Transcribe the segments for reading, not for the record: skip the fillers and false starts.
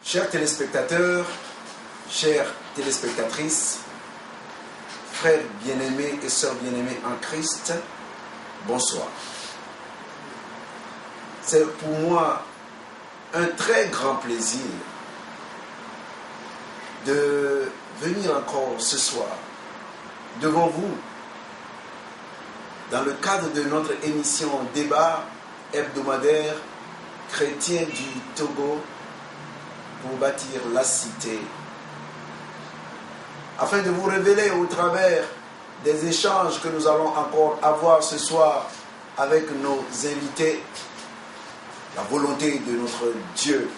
Chers téléspectateurs, chères téléspectatrices, frères bien-aimés et sœurs bien-aimées en Christ, bonsoir. C'est pour moi un très grand plaisir de venir encore ce soir devant vous dans le cadre de notre émission débat hebdomadaire chrétien du Togo pour bâtir la cité, afin de vous révéler au travers des échanges que nous allons encore avoir ce soir avec nos invités la volonté de notre Dieu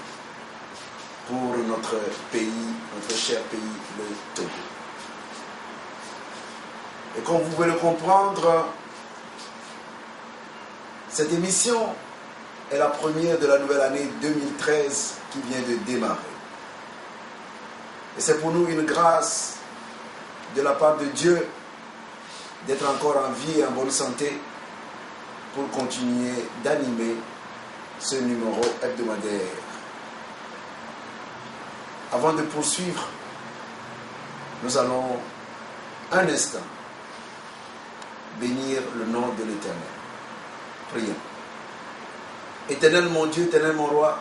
pour notre pays, notre cher pays, le Togo. Et comme vous pouvez le comprendre, cette émission est la première de la nouvelle année 2013 qui vient de démarrer. Et c'est pour nous une grâce de la part de Dieu d'être encore en vie et en bonne santé pour continuer d'animer ce numéro hebdomadaire. Avant de poursuivre, nous allons un instant bénir le nom de l'Éternel. Prions. Éternel mon Dieu, éternel mon roi,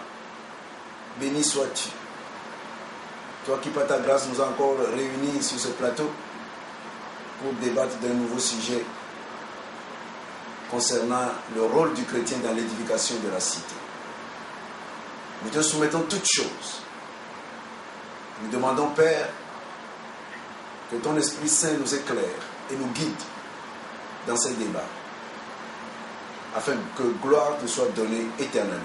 béni sois-tu. Toi qui par ta grâce nous as encore réunis sur ce plateau pour débattre d'un nouveau sujet concernant le rôle du chrétien dans l'édification de la cité. Nous te soumettons toutes choses. Nous demandons, Père, que ton Esprit Saint nous éclaire et nous guide dans ces débats, afin que gloire te soit donnée éternellement.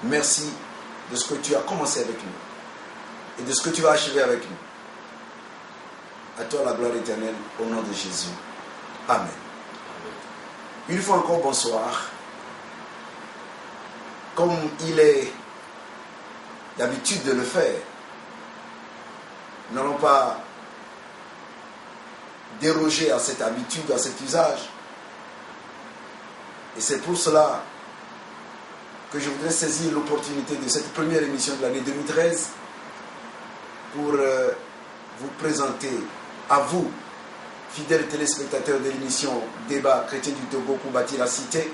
Merci de ce que tu as commencé avec nous et de ce que tu vas achever avec nous. À toi la gloire éternelle, au nom de Jésus. Amen. Une fois encore, bonsoir. Comme il est d'habitude de le faire, nous n'allons pas déroger à cette habitude, à cet usage. Et c'est pour cela que je voudrais saisir l'opportunité de cette première émission de l'année 2013 pour vous présenter à vous, fidèles téléspectateurs de l'émission Débat chrétien du Togo pour bâtir la cité,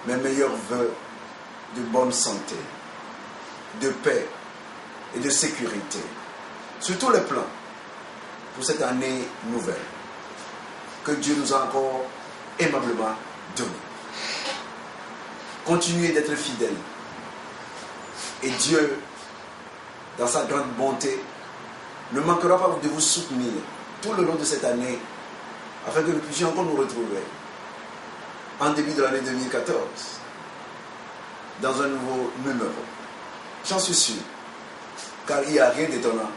mes meilleurs vœux de bonne santé, de paix et de sécurité, sur tous les plans, pour cette année nouvelle, que Dieu nous a encore aimablement donnée. Continuez d'être fidèles, et Dieu, dans sa grande bonté, ne manquera pas de vous soutenir tout le long de cette année, afin que nous puissions encore nous retrouver en début de l'année 2014 dans un nouveau numéro. J'en suis sûr, car il n'y a rien d'étonnant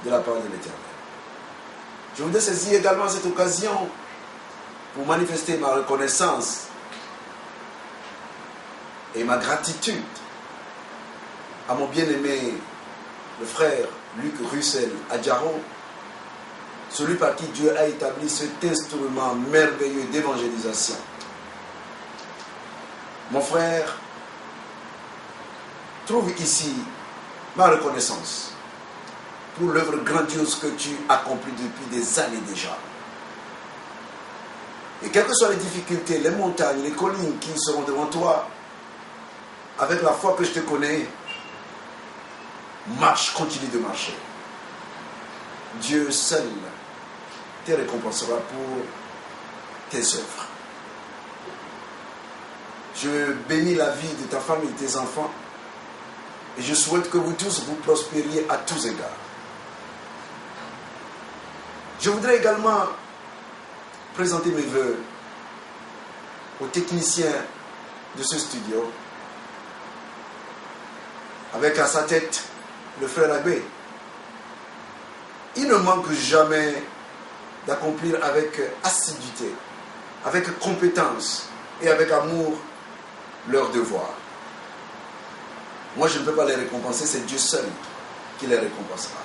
de la part de l'Éternel. Je voudrais saisir également cette occasion pour manifester ma reconnaissance et ma gratitude à mon bien-aimé, le frère Luc Russell Adjaro, celui par qui Dieu a établi cet instrument merveilleux d'évangélisation. Mon frère, trouve ici ma reconnaissance pour l'œuvre grandiose que tu accomplis depuis des années déjà. Et quelles que soient les difficultés, les montagnes, les collines qui seront devant toi, avec la foi que je te connais, marche, continue de marcher. Dieu seul te récompensera pour tes œuvres. Je bénis la vie de ta femme et de tes enfants, et je souhaite que vous tous vous prospériez à tous égards. Je voudrais également présenter mes vœux aux techniciens de ce studio, avec à sa tête le frère Agbé. Il ne manque jamais d'accomplir avec assiduité, avec compétence et avec amour leur devoir. Moi, je ne peux pas les récompenser, c'est Dieu seul qui les récompensera.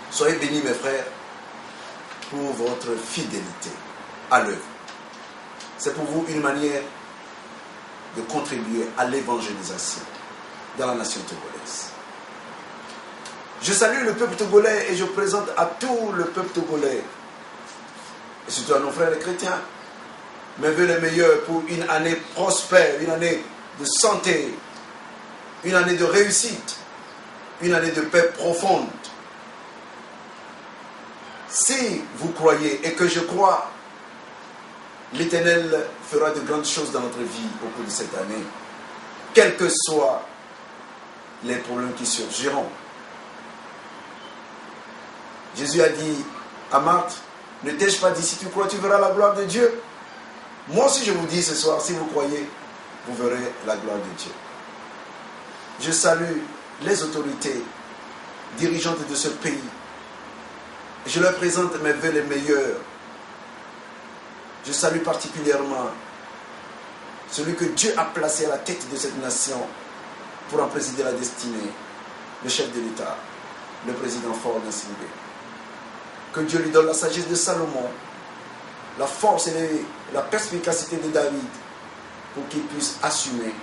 Soyez bénis, mes frères, pour votre fidélité à l'œuvre. C'est pour vous une manière de contribuer à l'évangélisation dans la nation togolaise. Je salue le peuple togolais et je présente à tout le peuple togolais, et surtout à nos frères les chrétiens, mes vœux les meilleurs pour une année prospère, une année de santé, une année de réussite, une année de paix profonde. Si vous croyez et que je crois, l'Éternel fera de grandes choses dans notre vie au cours de cette année, quels que soient les problèmes qui surgiront. Jésus a dit à Marthe, ne t'ai-je pas dit, si tu crois, tu verras la gloire de Dieu. Moi aussi je vous dis ce soir, si vous croyez, vous verrez la gloire de Dieu. Je salue les autorités dirigeantes de ce pays. Je leur présente mes vœux les meilleurs. Je salue particulièrement celui que Dieu a placé à la tête de cette nation pour en présider la destinée, le chef de l'État, le président Faure Gnassingbé. Que Dieu lui donne la sagesse de Salomon, la force et la perspicacité de David pour qu'il puisse assumer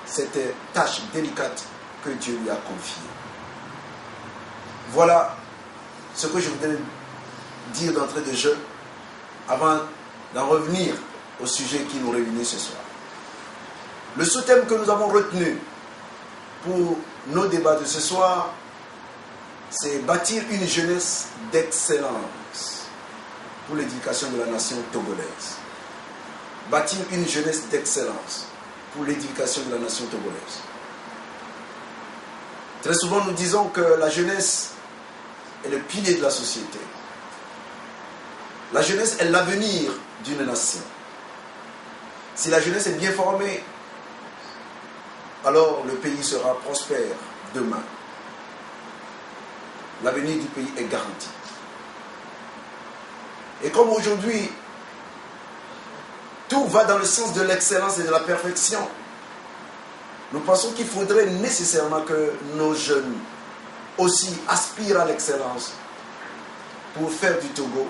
cette tâche délicate que Dieu lui a confiée. Voilà ce que je voudrais dire d'entrée de jeu avant d'en revenir au sujet qui nous réunit ce soir. Le sous-thème que nous avons retenu pour nos débats de ce soir, c'est bâtir une jeunesse d'excellence pour l'éducation de la nation togolaise. Bâtir une jeunesse d'excellence pour l'éducation de la nation togolaise. Très souvent, nous disons que la jeunesse est le pilier de la société. La jeunesse est l'avenir d'une nation. Si la jeunesse est bien formée, alors le pays sera prospère demain. L'avenir du pays est garanti. Et comme aujourd'hui, tout va dans le sens de l'excellence et de la perfection, nous pensons qu'il faudrait nécessairement que nos jeunes aussi aspirent à l'excellence pour faire du Togo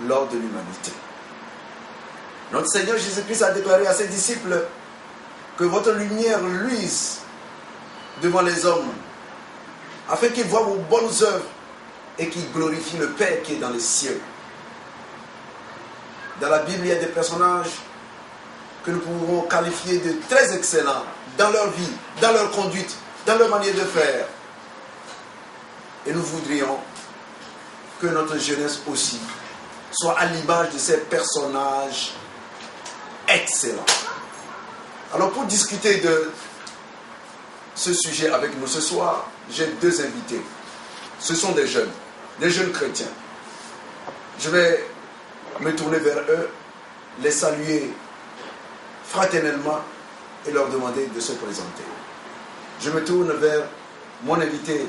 l'or de l'humanité. Notre Seigneur Jésus-Christ a déclaré à ses disciples que votre lumière luise devant les hommes, afin qu'ils voient vos bonnes œuvres et qu'ils glorifient le Père qui est dans les cieux. Dans la Bible, il y a des personnages que nous pouvons qualifier de très excellents dans leur vie, dans leur conduite, dans leur manière de faire. Et nous voudrions que notre jeunesse aussi soit à l'image de ces personnages excellents. Alors pour discuter de ce sujet avec nous ce soir, j'ai deux invités. Ce sont des jeunes chrétiens. Je vais me tourner vers eux, les saluer fraternellement et leur demander de se présenter. Je me tourne vers mon invité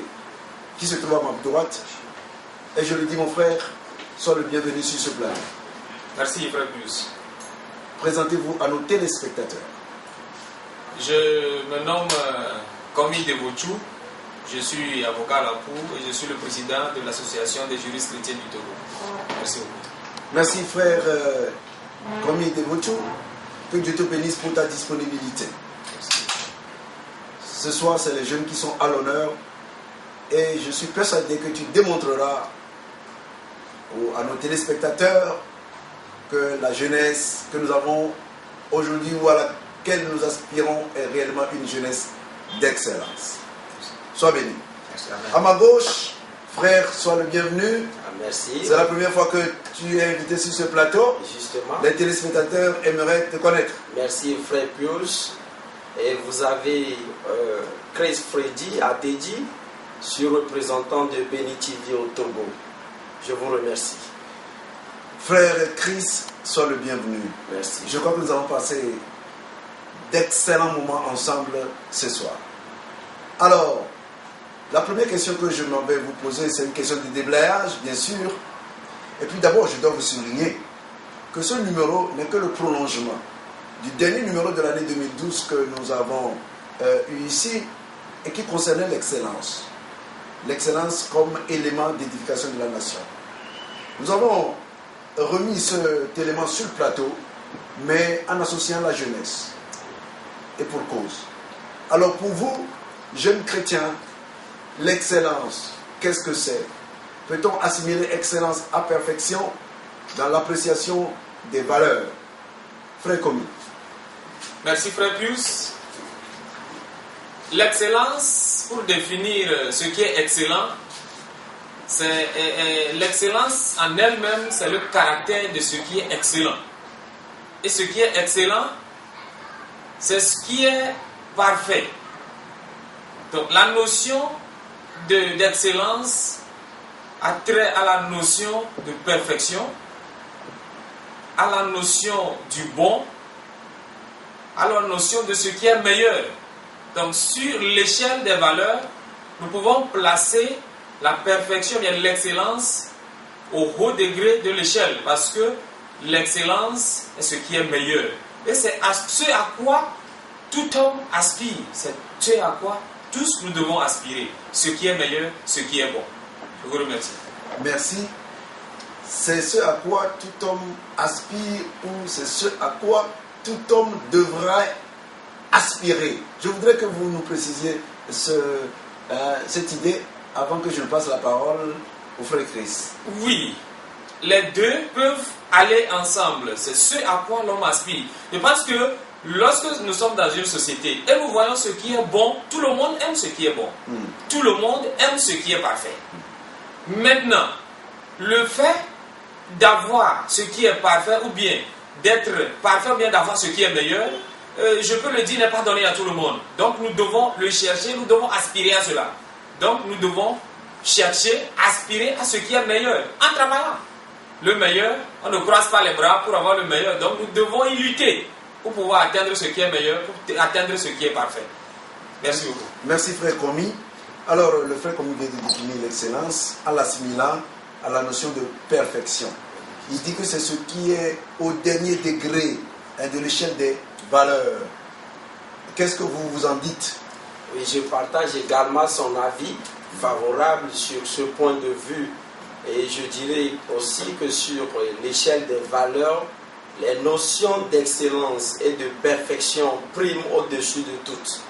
qui se trouve à ma droite et je lui dis, mon frère, sois le bienvenu sur ce plateau. Merci, frère Pius. Présentez-vous à nos téléspectateurs. Je me nomme Komi Devochou, je suis avocat à la Cour et je suis le président de l'association des juristes chrétiens du Togo. Merci beaucoup. Merci frère Komi Devochou, que Dieu te bénisse pour ta disponibilité. Merci. Ce soir, c'est les jeunes qui sont à l'honneur et je suis persuadé que tu démontreras à nos téléspectateurs que la jeunesse que nous avons aujourd'hui ou à laquelle nous aspirons est réellement une jeunesse d'excellence. Sois béni. Merci. À ma gauche, frère, sois le bienvenu. Merci. C'est la première fois que tu es invité sur ce plateau. Justement. Les téléspectateurs aimeraient te connaître. Merci, frère Pius. Et vous avez Chris Freddy Adedi, sur représentant de Béni TV au Togo. Je vous remercie. Frère Chris, sois le bienvenu. Merci. Je crois que nous avons passé d'excellents moments ensemble ce soir. Alors, la première question que je m'en vais vous poser, c'est une question de déblayage, bien sûr. Et puis d'abord, je dois vous souligner que ce numéro n'est que le prolongement du dernier numéro de l'année 2012 que nous avons eu ici et qui concernait l'excellence. L'excellence comme élément d'édification de la nation. Nous avons remis cet élément sur le plateau, mais en associant la jeunesse. Et pour cause. Alors pour vous, jeunes chrétiens, l'excellence, qu'est-ce que c'est? Peut-on assimiler excellence à perfection dans l'appréciation des valeurs? Frère Komi. Merci Frère Pius. L'excellence, pour définir ce qui est excellent, l'excellence en elle-même, c'est le caractère de ce qui est excellent. Et ce qui est excellent, c'est ce qui est parfait. Donc la notion d'excellence a trait à la notion de perfection, à la notion du bon, à la notion de ce qui est meilleur. Donc sur l'échelle des valeurs, nous pouvons placer la perfection, bien l'excellence au haut degré de l'échelle, parce que l'excellence est ce qui est meilleur. Et c'est ce à quoi tout homme aspire. C'est ce à quoi tous nous devons aspirer. Ce qui est meilleur, ce qui est bon. Je vous remercie. Merci. C'est ce à quoi tout homme aspire, ou c'est ce à quoi tout homme devrait aspirer. Je voudrais que vous nous précisiez cette idée avant que je ne passe la parole au frère Chris. Oui, les deux peuvent aller ensemble. C'est ce à quoi l'homme aspire. Je pense que lorsque nous sommes dans une société et nous voyons ce qui est bon, tout le monde aime ce qui est bon. Tout le monde aime ce qui est parfait. Maintenant, le fait d'avoir ce qui est parfait ou bien d'être parfait ou bien d'avoir ce qui est meilleur, je peux le dire, n'est pas donné à tout le monde. Donc nous devons le chercher, nous devons aspirer à cela. Donc nous devons chercher, aspirer à ce qui est meilleur en travaillant. Le meilleur, on ne croise pas les bras pour avoir le meilleur. Donc nous devons y lutter pour pouvoir atteindre ce qui est meilleur, pour atteindre ce qui est parfait. Merci beaucoup. Merci frère Komi. Alors le frère Komi vient de définir l'excellence en l'assimilant à la notion de perfection. Il dit que c'est ce qui est au dernier degré de l'échelle des valeurs. Qu'est-ce que vous vous en dites? Oui, je partage également son avis favorable sur ce point de vue. Et je dirais aussi que sur l'échelle des valeurs, les notions d'excellence et de perfection priment au-dessus de toutes.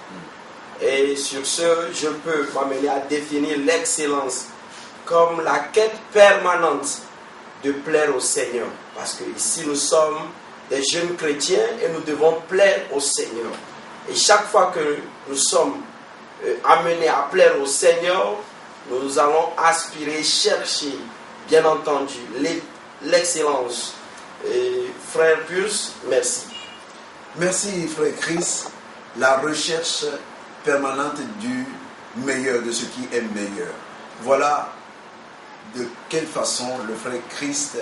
Et sur ce, je peux m'amener à définir l'excellence comme la quête permanente de plaire au Seigneur. Parce que ici nous sommes des jeunes chrétiens et nous devons plaire au Seigneur. Et chaque fois que nous sommes amenés à plaire au Seigneur, nous allons aspirer, chercher, bien entendu, l'excellence. Et frère Pius, merci. Merci frère Chris. La recherche permanente du meilleur, de ce qui est meilleur. Voilà de quelle façon le frère Christ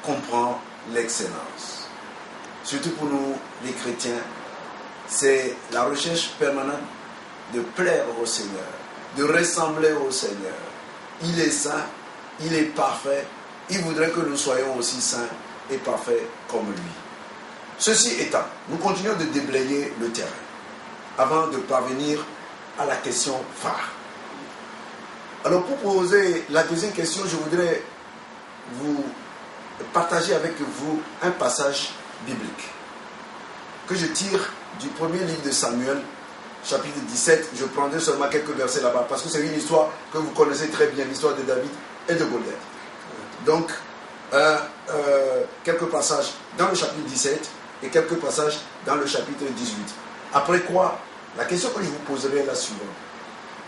comprend l'excellence. Surtout pour nous les chrétiens, c'est la recherche permanente de plaire au Seigneur, de ressembler au Seigneur. Il est saint, il est parfait, il voudrait que nous soyons aussi saints et parfaits comme lui. Ceci étant, nous continuons de déblayer le terrain avant de parvenir à la question phare. Alors pour poser la deuxième question, je voudrais vous partager avec vous un passage biblique que je tire du premier livre de Samuel, chapitre 17. Je prendrai seulement quelques versets là-bas parce que c'est une histoire que vous connaissez très bien, l'histoire de David et de Goliath. Donc, quelques passages dans le chapitre 17 et quelques passages dans le chapitre 18. Après quoi, la question que je vous poserai est la suivante.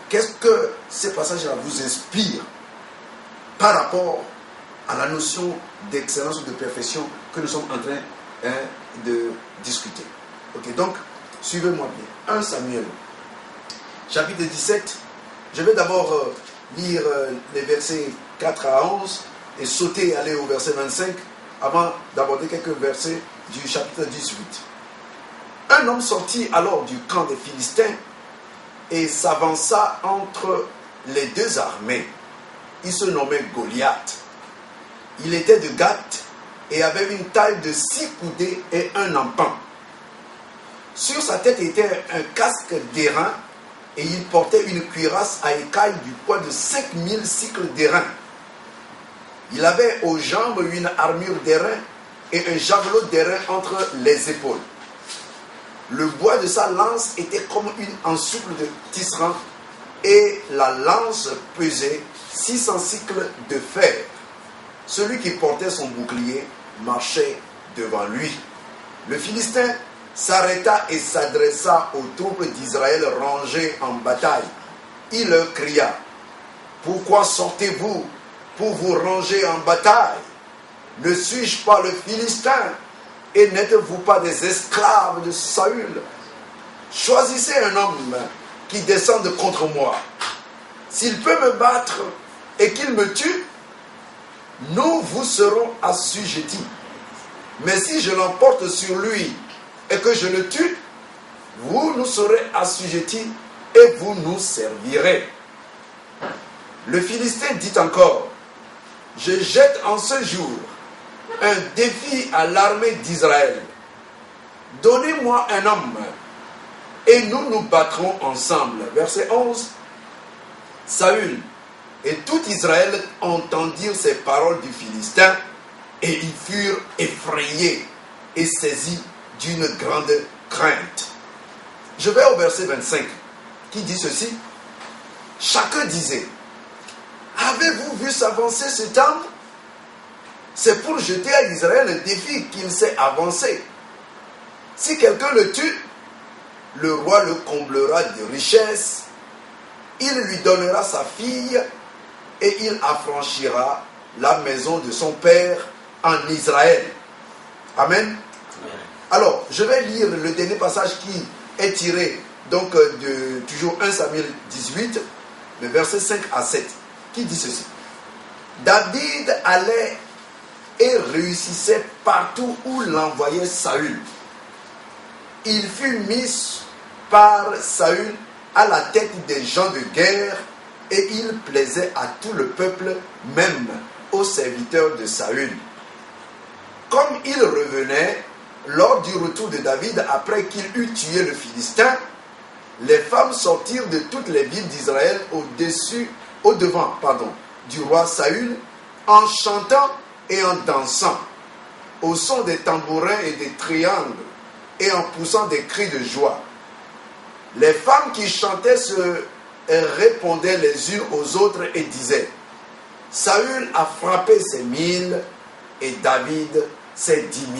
Qu'est-ce que ces passages-là vous inspirent par rapport à la notion d'excellence ou de perfection que nous sommes en train de discuter? Ok, donc, suivez-moi bien. 1 Samuel, chapitre 17. Je vais d'abord lire les versets 4 à 11 et sauter et aller au verset 25 avant d'aborder quelques versets du chapitre 18. Un homme sortit alors du camp des Philistins et s'avança entre les deux armées. Il se nommait Goliath. Il était de Gath et avait une taille de 6 coudées et un empan. Sur sa tête était un casque d'airain et il portait une cuirasse à écailles du poids de 5000 cycles d'airain. Il avait aux jambes une armure d'airain et un javelot d'airain entre les épaules. Le bois de sa lance était comme une ensouple de tisserand, et la lance pesait 600 cycles de fer. Celui qui portait son bouclier marchait devant lui. Le Philistin s'arrêta et s'adressa aux troupes d'Israël rangées en bataille. Il leur cria: pourquoi sortez-vous pour vous ranger en bataille? Ne suis-je pas le Philistin? Et n'êtes-vous pas des esclaves de Saül? Choisissez un homme qui descende contre moi. S'il peut me battre et qu'il me tue, nous vous serons assujettis. Mais si je l'emporte sur lui et que je le tue, vous nous serez assujettis et vous nous servirez. Le Philistin dit encore: je jette en ce jour un défi à l'armée d'Israël. Donnez-moi un homme et nous nous battrons ensemble. Verset 11. Saül et tout Israël entendirent ces paroles du Philistin et ils furent effrayés et saisis d'une grande crainte. Je vais au verset 25 qui dit ceci. Chacun disait: avez-vous vu s'avancer cet homme? C'est pour jeter à Israël le défi qu'il s'est avancé. Si quelqu'un le tue, le roi le comblera de richesses, il lui donnera sa fille et il affranchira la maison de son père en Israël. Amen. Alors, je vais lire le dernier passage qui est tiré donc de toujours 1 Samuel 18, le verset 5 à 7, qui dit ceci. David allait et réussissait partout où l'envoyait Saül. Il fut mis par Saül à la tête des gens de guerre et il plaisait à tout le peuple, même aux serviteurs de Saül. Comme il revenait lors du retour de David après qu'il eut tué le Philistin, les femmes sortirent de toutes les villes d'Israël au-devant du roi Saül en chantant et en dansant, au son des tambourins et des triangles, et en poussant des cris de joie. Les femmes qui chantaient se répondaient les unes aux autres et disaient: Saül a frappé ses 1000 et David ses 10 000.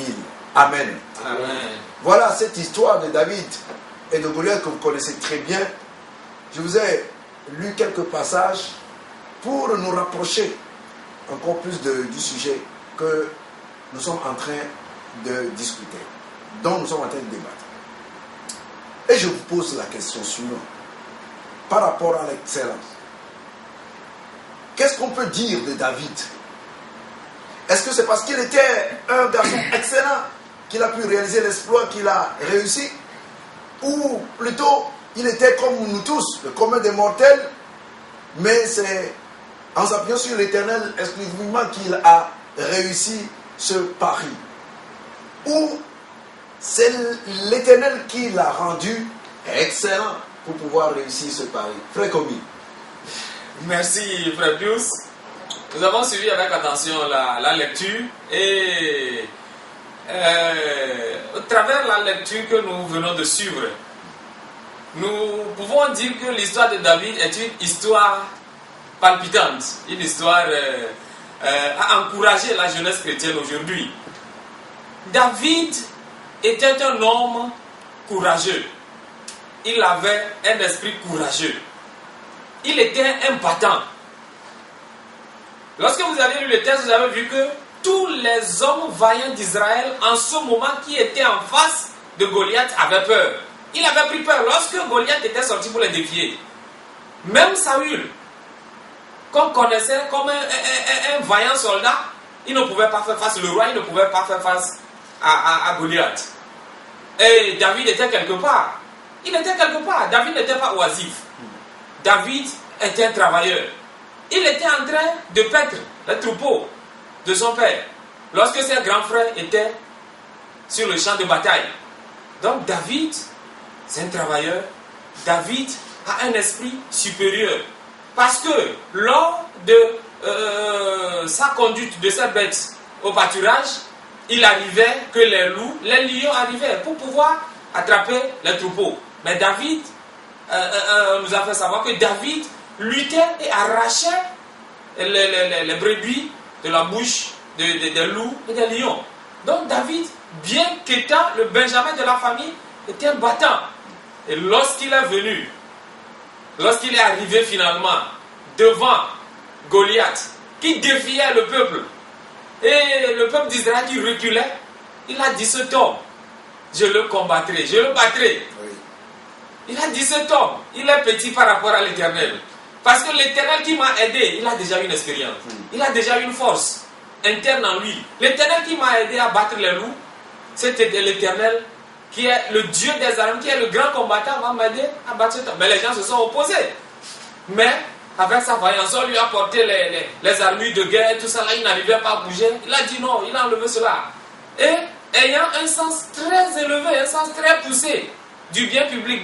Amen. Amen. Voilà cette histoire de David et de Goliath que vous connaissez très bien. Je vous ai lu quelques passages pour nous rapprocher encore plus du sujet que nous sommes en train de discuter, dont nous sommes en train de débattre. Et je vous pose la question suivante, par rapport à l'excellence. Qu'est-ce qu'on peut dire de David? Est-ce que c'est parce qu'il était un garçon excellent qu'il a pu réaliser l'exploit qu'il a réussi? Ou plutôt, il était comme nous tous, le commun des mortels, mais c'est en s'appuyant sur l'Éternel exclusivement qu'il a réussi ce pari? Ou c'est l'Éternel qui l'a rendu excellent pour pouvoir réussir ce pari? Frère Komi. Merci, Frère Pius. Nous avons suivi avec attention la lecture et au travers de la lecture que nous venons de suivre, nous pouvons dire que l'histoire de David est une histoire palpitante, une histoire à encourager la jeunesse chrétienne aujourd'hui. David était un homme courageux. Il avait un esprit courageux. Il était un battant. Lorsque vous avez lu le texte, vous avez vu que tous les hommes vaillants d'Israël, en ce moment, qui étaient en face de Goliath, avaient peur. Il avait pris peur lorsque Goliath était sorti pour les défier. Même Saül, qu'on connaissait comme un vaillant soldat, il ne pouvait pas faire face, le roi, il ne pouvait pas faire face à Goliath. Et David était quelque part. Il était quelque part. David n'était pas oisif. David était un travailleur. Il était en train de paître le troupeau de son père lorsque ses grands frères étaient sur le champ de bataille. Donc David, c'est un travailleur. David a un esprit supérieur. Parce que lors de sa conduite de ses bêtes au pâturage, il arrivait que les loups, les lions arrivaient pour pouvoir attraper les troupeaux. Mais David nous a fait savoir que David luttait et arrachait les brebis de la bouche des loups et des lions. Donc David, bien qu'étant le Benjamin de la famille, était un battant. Et lorsqu'il est venu, lorsqu'il est arrivé finalement devant Goliath, qui défiait le peuple, et le peuple d'Israël qui reculait, il a dit cet homme, je le combattrai, je le battrai. Oui. Il a dit cet homme, il est petit par rapport à l'Éternel. Parce que l'Éternel qui m'a aidé, il a déjà une expérience. Il a déjà une force interne en lui. L'Éternel qui m'a aidé à battre les loups, c'était l'Éternel qui est le Dieu des armes, qui est le grand combattant, va m'aider à battre cet homme. Mais les gens se sont opposés. Mais avec sa vaillance, on lui a porté les armures de guerre, tout ça là, il n'arrivait pas à bouger. Il a dit non, il a enlevé cela. Et ayant un sens très élevé, un sens très poussé du bien public,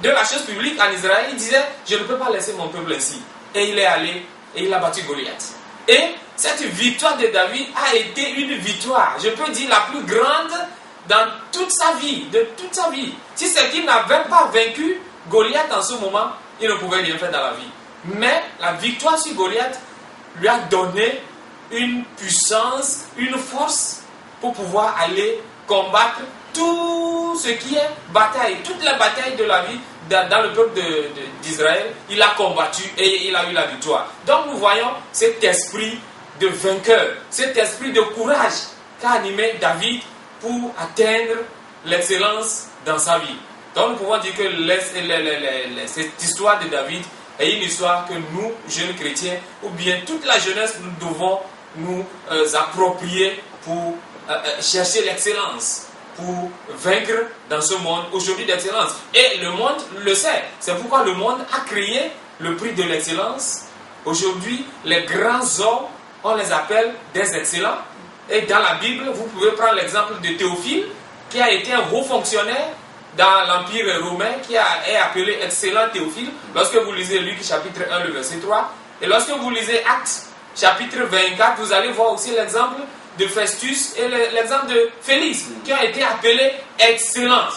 de la chose publique en Israël, il disait, je ne peux pas laisser mon peuple ainsi. Et il est allé et il a battu Goliath. Et cette victoire de David a été une victoire, je peux dire, la plus grande dans toute sa vie, de toute sa vie. Si c'est qu'il n'avait pas vaincu Goliath en ce moment, il ne pouvait rien faire dans la vie. Mais la victoire sur Goliath lui a donné une puissance, une force pour pouvoir aller combattre tout ce qui est bataille, toutes les batailles de la vie dans le peuple d'Israël. Il a combattu et il a eu la victoire. Donc nous voyons cet esprit de vainqueur, cet esprit de courage qu'a animé David pour atteindre l'excellence dans sa vie. Donc nous pouvons dire que cette histoire de David est une histoire que nous, jeunes chrétiens, ou bien toute la jeunesse, nous devons nous approprier pour chercher l'excellence, pour vaincre dans ce monde aujourd'hui d'excellence. Et le monde le sait. C'est pourquoi le monde a créé le prix de l'excellence. Aujourd'hui, les grands hommes, on les appelle des excellents. Et dans la Bible, vous pouvez prendre l'exemple de Théophile, qui a été un haut fonctionnaire dans l'Empire romain, qui est appelé excellent Théophile. Lorsque vous lisez Luc chapitre 1, le verset 3, et lorsque vous lisez Actes chapitre 24, vous allez voir aussi l'exemple de Festus et l'exemple de Félix, qui ont été appelés excellents.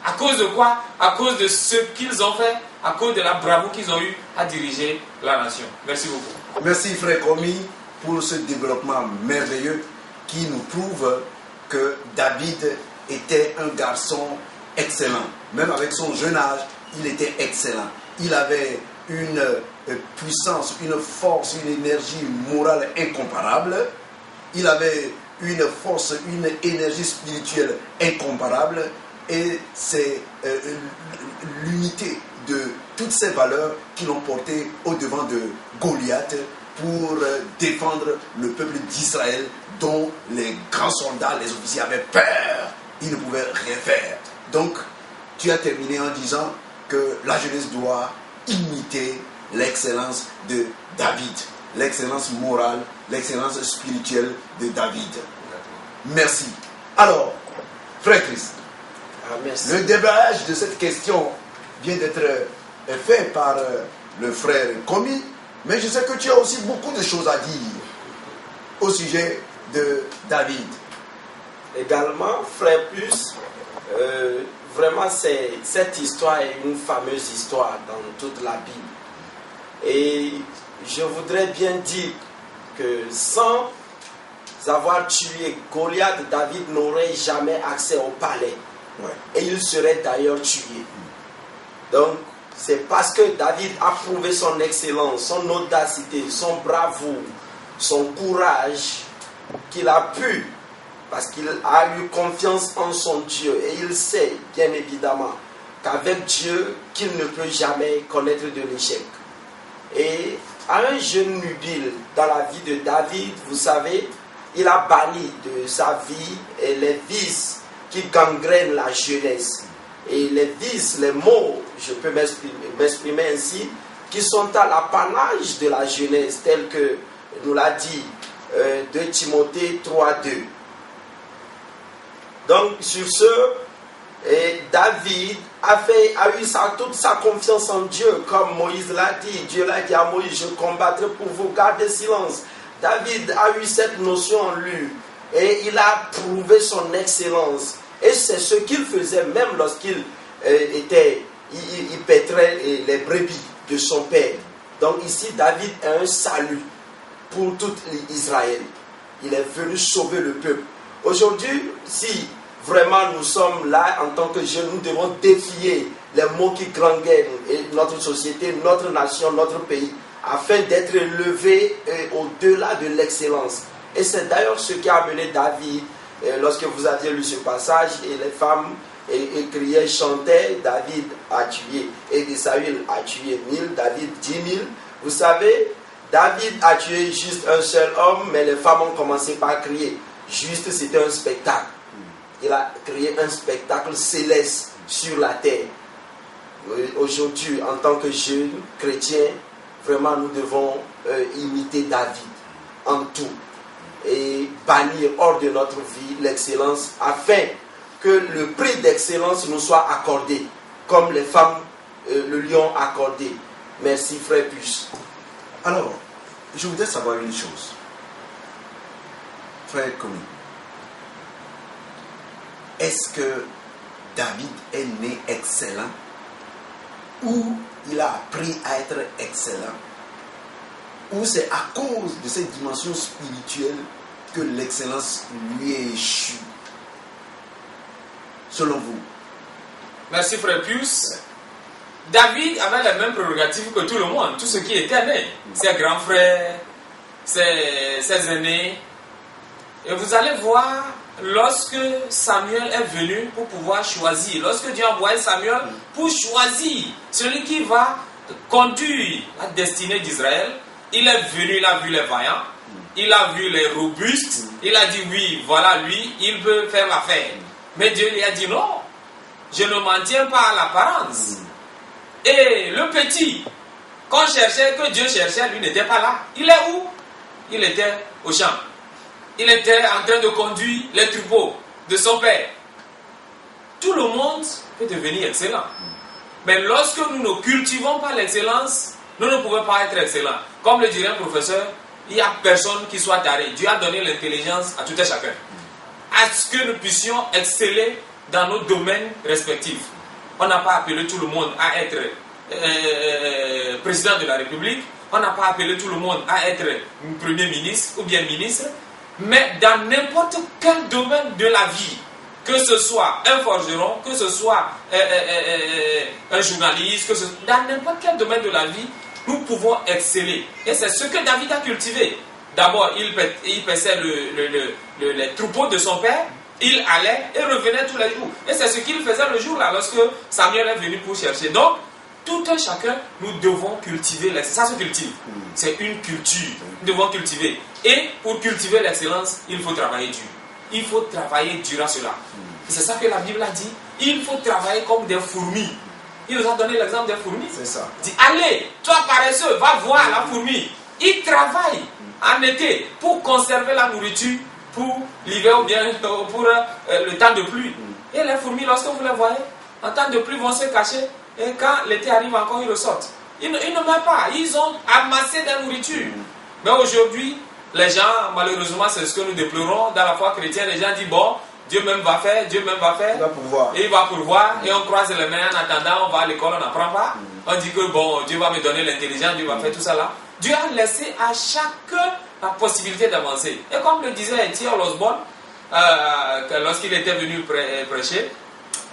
À cause de quoi? À cause de ce qu'ils ont fait, à cause de la bravoure qu'ils ont eu à diriger la nation. Merci beaucoup. Merci frère Komi pour ce développement merveilleux qui nous prouve que David était un garçon excellent. Même avec son jeune âge, il était excellent. Il avait une puissance, une force, une énergie morale incomparable. Il avait une force, une énergie spirituelle incomparable. Et c'est l'unité de toutes ces valeurs qui l'ont porté au-devant de Goliath pour défendre le peuple d'Israël dont les grands soldats, les officiers avaient peur. Ils ne pouvaient rien faire. Donc, tu as terminé en disant que la jeunesse doit imiter l'excellence de David, l'excellence morale, l'excellence spirituelle de David. Merci. Alors, frère Christ, le débrayage de cette question vient d'être fait par le frère Komi, mais je sais que tu as aussi beaucoup de choses à dire au sujet de David. Également, frère Plus, vraiment cette histoire est une fameuse histoire dans toute la Bible. Et je voudrais bien dire que sans avoir tué Goliath, David n'aurait jamais accès au palais. Ouais. Et il serait d'ailleurs tué. Donc, c'est parce que David a prouvé son excellence, son audacité, son bravoure, son courage, qu'il a pu, parce qu'il a eu confiance en son Dieu. Et il sait, bien évidemment, qu'avec Dieu, qu'il ne peut jamais connaître de l'échec. Et à un jeune nubile dans la vie de David, vous savez, il a banni de sa vie les vices qui gangrènent la jeunesse. Et les vices, les maux, je peux m'exprimer ainsi, qui sont à l'apanage de la jeunesse, tel que nous l'a dit 2 Timothée 3:2. Donc, sur ce, David a eu toute sa confiance en Dieu, comme Moïse l'a dit. Dieu l'a dit à Moïse, je combattrai pour vous, gardez silence. David a eu cette notion en lui et il a prouvé son excellence. Et c'est ce qu'il faisait même lorsqu'il il paîtrait les brebis de son père. Donc ici, David a un salut pour tout Israël. Il est venu sauver le peuple. Aujourd'hui, si vraiment nous sommes là en tant que jeunes, nous devons défier les maux qui gangrènent notre société, notre nation, notre pays, afin d'être élevés au-delà de l'excellence. Et c'est d'ailleurs ce qui a amené David, lorsque vous aviez lu ce passage, et les femmes criaient, chantaient, David a tué, et Saül a tué 1000, David 10 000. Vous savez, David a tué juste un seul homme, mais les femmes ont commencé par crier. Juste, c'était un spectacle. Il a créé un spectacle céleste sur la terre. Aujourd'hui, en tant que jeunes chrétiens, vraiment nous devons imiter David en tout et bannir hors de notre vie l'excellence afin que le prix d'excellence nous soit accordé comme les femmes le lui ont accordé. Merci frère Puce. Alors, je voudrais savoir une chose. Frère Komi, est-ce que David est né excellent ou il a appris à être excellent, ou c'est à cause de cette dimension spirituelle que l'excellence lui est échue, selon vous? Merci frère Pius. David avait les mêmes prérogatives que tout le monde, tout ce qui était né, ses grands frères, ses aînés. Et vous allez voir, lorsque Samuel est venu pour pouvoir choisir, lorsque Dieu a envoyé Samuel pour choisir celui qui va conduire la destinée d'Israël, il est venu, il a vu les vaillants, il a vu les robustes, il a dit oui, voilà lui, il peut faire l'affaire. Mais Dieu lui a dit non, je ne m'en tiens pas à l'apparence. Et le petit, qu'on cherchait, que Dieu cherchait, lui n'était pas là. Il est où? Il était au champ. Il était en train de conduire les troupeaux de son père. Tout le monde peut devenir excellent. Mais lorsque nous ne cultivons pas l'excellence, nous ne pouvons pas être excellents. Comme le dirait un professeur, il n'y a personne qui soit taré. Dieu a donné l'intelligence à tout et chacun. À ce que nous puissions exceller dans nos domaines respectifs. On n'a pas appelé tout le monde à être président de la République. On n'a pas appelé tout le monde à être premier ministre ou bien ministre. Mais dans n'importe quel domaine de la vie, que ce soit un forgeron, que ce soit un journaliste, dans n'importe quel domaine de la vie, nous pouvons exceller. Et c'est ce que David a cultivé. D'abord, il paissait les troupeaux de son père, il allait et revenait tous les jours. Et c'est ce qu'il faisait le jour-là, lorsque Samuel est venu pour chercher. Donc, tout un chacun, nous devons cultiver l'excellence. Ça se cultive. C'est une culture. Nous devons cultiver. Et pour cultiver l'excellence, il faut travailler dur. Il faut travailler dur à cela. C'est ça que la Bible a dit. Il faut travailler comme des fourmis. Il nous a donné l'exemple des fourmis. C'est ça. Il dit, allez, toi paresseux, va voir la fourmi. Il travaille en été pour conserver la nourriture pour l'hiver ou bien pour le temps de pluie. Et les fourmis, lorsque vous les voyez, en temps de pluie, vont se cacher. Et quand l'été arrive encore, ils ressortent. Ils ne meurent pas. Ils ont amassé de la nourriture. Mais aujourd'hui, les gens, malheureusement, c'est ce que nous déplorons dans la foi chrétienne. Les gens disent, bon, Dieu même va faire, Dieu même va faire. Il va pourvoir. Et il va pourvoir. Et on croise les mains en attendant, on va à l'école, on n'apprend pas. On dit que, bon, Dieu va me donner l'intelligence, Dieu va faire tout ça là. Dieu a laissé à chacun la possibilité d'avancer. Et comme le disait Thiers Osborne, lorsqu'il était venu prêcher,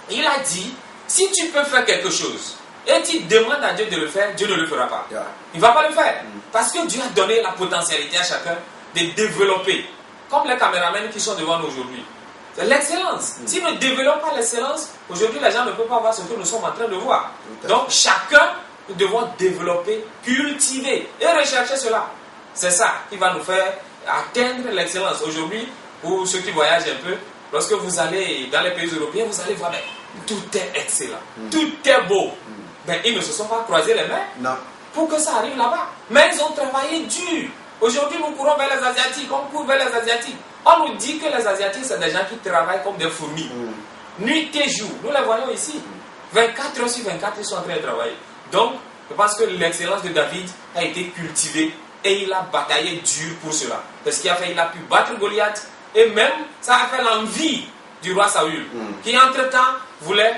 il a dit, si tu peux faire quelque chose et tu demandes à Dieu de le faire, Dieu ne le fera pas. Il ne va pas le faire. Parce que Dieu a donné la potentialité à chacun de développer. Comme les caméramans qui sont devant nous aujourd'hui. C'est l'excellence. Si nous ne développons pas l'excellence, aujourd'hui les gens ne peuvent pas voir ce que nous sommes en train de voir. Donc chacun, nous devons développer, cultiver et rechercher cela. C'est ça qui va nous faire atteindre l'excellence. Aujourd'hui, pour ceux qui voyagent un peu, lorsque vous allez dans les pays européens, vous allez voir, mais tout est excellent, tout est beau. Mais ils ne se sont pas croisés les mains pour que ça arrive là-bas. Mais ils ont travaillé dur. Aujourd'hui, nous courons vers les Asiatiques, on court vers les Asiatiques. On nous dit que les Asiatiques, c'est des gens qui travaillent comme des fourmis. Nuit et jour, nous les voyons ici. 24 heures sur 24, ils sont en train de travailler. Donc, je pense que l'excellence de David a été cultivée et il a bataillé dur pour cela. Parce qu'il a fait, il a pu battre Goliath et même ça a fait l'envie du roi Saül, qui entre-temps voulait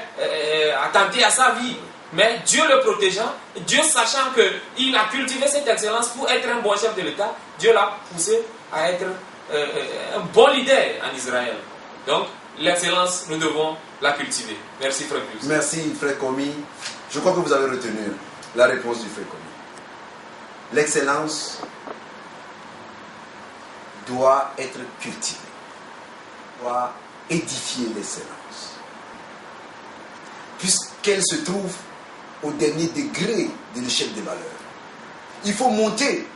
attenter à sa vie. Mais Dieu le protégeant, Dieu sachant qu'il a cultivé cette excellence pour être un bon chef de l'État, Dieu l'a poussé à être un bon leader en Israël. Donc, l'excellence, nous devons la cultiver. Merci, frère Pius. Merci, frère Komi. Je crois que vous avez retenu la réponse du frère Komi. L'excellence doit être cultivée, doit édifier l'excellence, puisqu'elle se trouve au dernier degré de l'échelle des valeurs. Il faut monter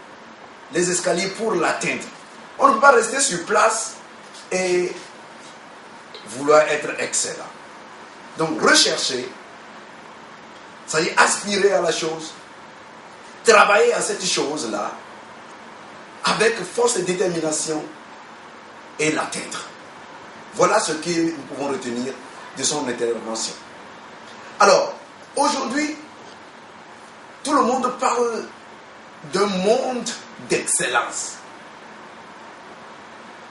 les escaliers pour l'atteindre. On ne peut pas rester sur place et vouloir être excellent. Donc rechercher, ça y est, aspirer à la chose, travailler à cette chose-là avec force et détermination et l'atteindre. Voilà ce que nous pouvons retenir de son intervention. Alors, aujourd'hui, tout le monde parle d'un monde d'excellence.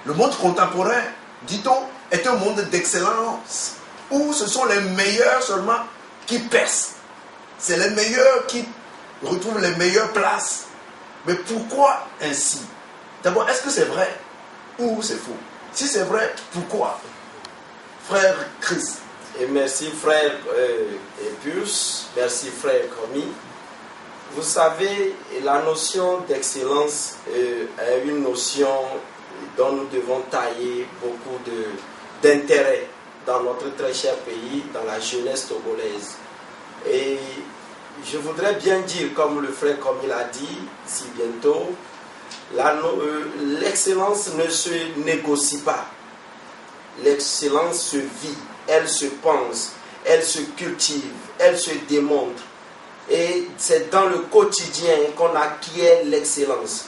Le monde contemporain, dit-on, est un monde d'excellence où ce sont les meilleurs seulement qui percent. C'est les meilleurs qui retrouvent les meilleures places. Mais pourquoi ainsi? D'abord, est-ce que c'est vrai ou c'est faux? Si c'est vrai, pourquoi? Frère Chris. Et merci frère Pius, merci frère Komi. Vous savez, la notion d'excellence est une notion dont nous devons tailler beaucoup d'intérêt dans notre très cher pays, dans la jeunesse togolaise. Et je voudrais bien dire, comme le frère Komi l'a dit si bientôt, l'excellence ne se négocie pas. L'excellence se vit, elle se pense, elle se cultive, elle se démontre. Et c'est dans le quotidien qu'on acquiert l'excellence.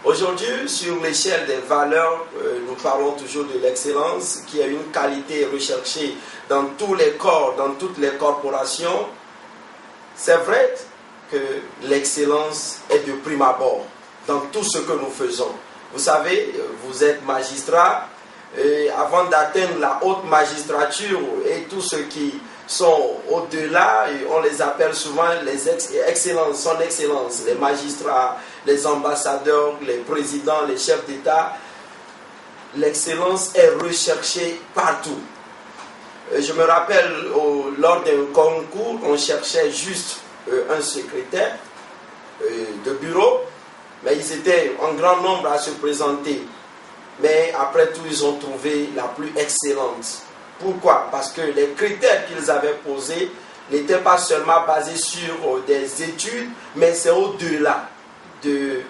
Aujourd'hui, sur l'échelle des valeurs, nous parlons toujours de l'excellence, qui est une qualité recherchée dans tous les corps, dans toutes les corporations. C'est vrai que l'excellence est de prime abord dans tout ce que nous faisons. Vous savez, vous êtes magistrat, et avant d'atteindre la haute magistrature et tous ceux qui sont au-delà, on les appelle souvent les excellences, son excellence, les magistrats, les ambassadeurs, les présidents, les chefs d'État. L'excellence est recherchée partout. Je me rappelle, lors d'un concours, on cherchait juste un secrétaire de bureau, mais ils étaient en grand nombre à se présenter. Mais après tout, ils ont trouvé la plus excellente. Pourquoi? Parce que les critères qu'ils avaient posés n'étaient pas seulement basés sur des études, mais c'est au-delà du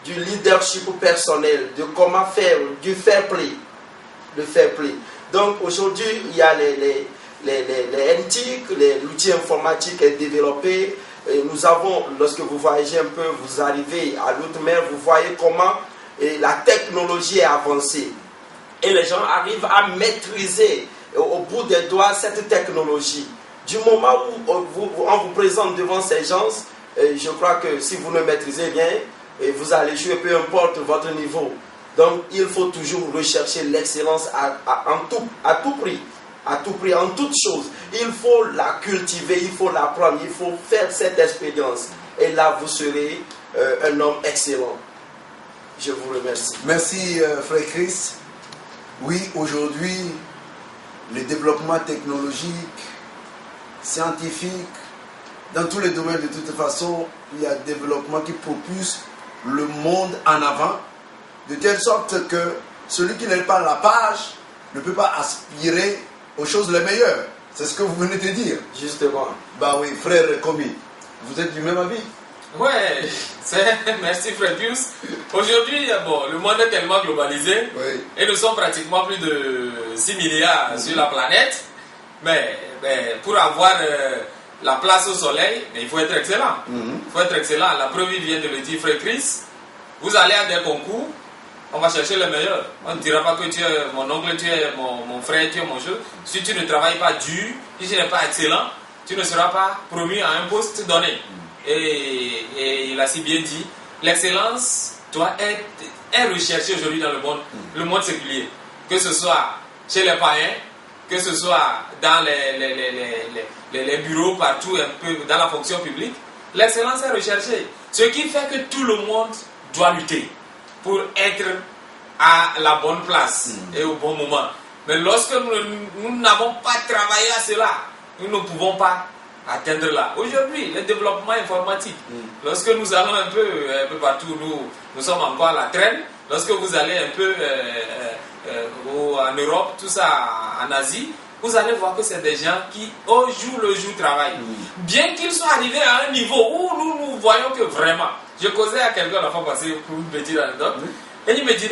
leadership personnel, de comment faire, du fair play. Le fair play. Donc aujourd'hui, il y a les NTIC, l'outil informatique est développé. Et nous avons, lorsque vous voyagez un peu, vous arrivez à l'outre-mer, vous voyez comment la technologie est avancée. Et les gens arrivent à maîtriser au bout des doigts cette technologie. Du moment où on vous présente devant ces gens, je crois que si vous ne maîtrisez rien, vous allez jouer peu importe votre niveau. Donc il faut toujours rechercher l'excellence à tout prix, en toute chose. Il faut la cultiver, il faut l'apprendre, il faut faire cette expérience. Et là, vous serez un homme excellent. Je vous remercie. Merci, frère Chris. Oui, aujourd'hui, le développement technologique, scientifique, dans tous les domaines de toute façon, il y a un développement qui propulse le monde en avant, de telle sorte que celui qui n'est pas à la page ne peut pas aspirer aux choses les meilleures. C'est ce que vous venez de dire. Justement. Bah oui, frère Komi, vous êtes du même avis? Ouais, merci frère Pius. Aujourd'hui, bon, le monde est tellement globalisé, oui, et nous sommes pratiquement plus de 6 milliards sur la planète. Mais pour avoir la place au soleil, il faut être excellent. Il faut être excellent. La preuve vient de le dire frère Chris. Vous allez à des concours, on va chercher les meilleurs. On ne dira pas que tu es mon oncle, tu es mon frère, tu es mon jeu. Si tu ne travailles pas dur, si tu n'es pas excellent, tu ne seras pas promu à un poste donné. Et il a si bien dit, l'excellence doit être recherchée aujourd'hui dans le monde séculier. Que ce soit chez les païens, que ce soit dans les bureaux, partout, un peu dans la fonction publique, l'excellence est recherchée. Ce qui fait que tout le monde doit lutter pour être à la bonne place et au bon moment. Mais lorsque nous n'avons pas travaillé à cela, nous ne pouvons pas atteindre là. Aujourd'hui, le développement informatique, lorsque nous allons un peu partout, nous sommes encore à la traîne. Lorsque vous allez un peu en Europe, tout ça en Asie, vous allez voir que c'est des gens qui au jour le jour travaillent. Bien qu'ils soient arrivés à un niveau où nous voyons que vraiment, je causais à quelqu'un la fois passée pour une petite anecdote, et il me disait,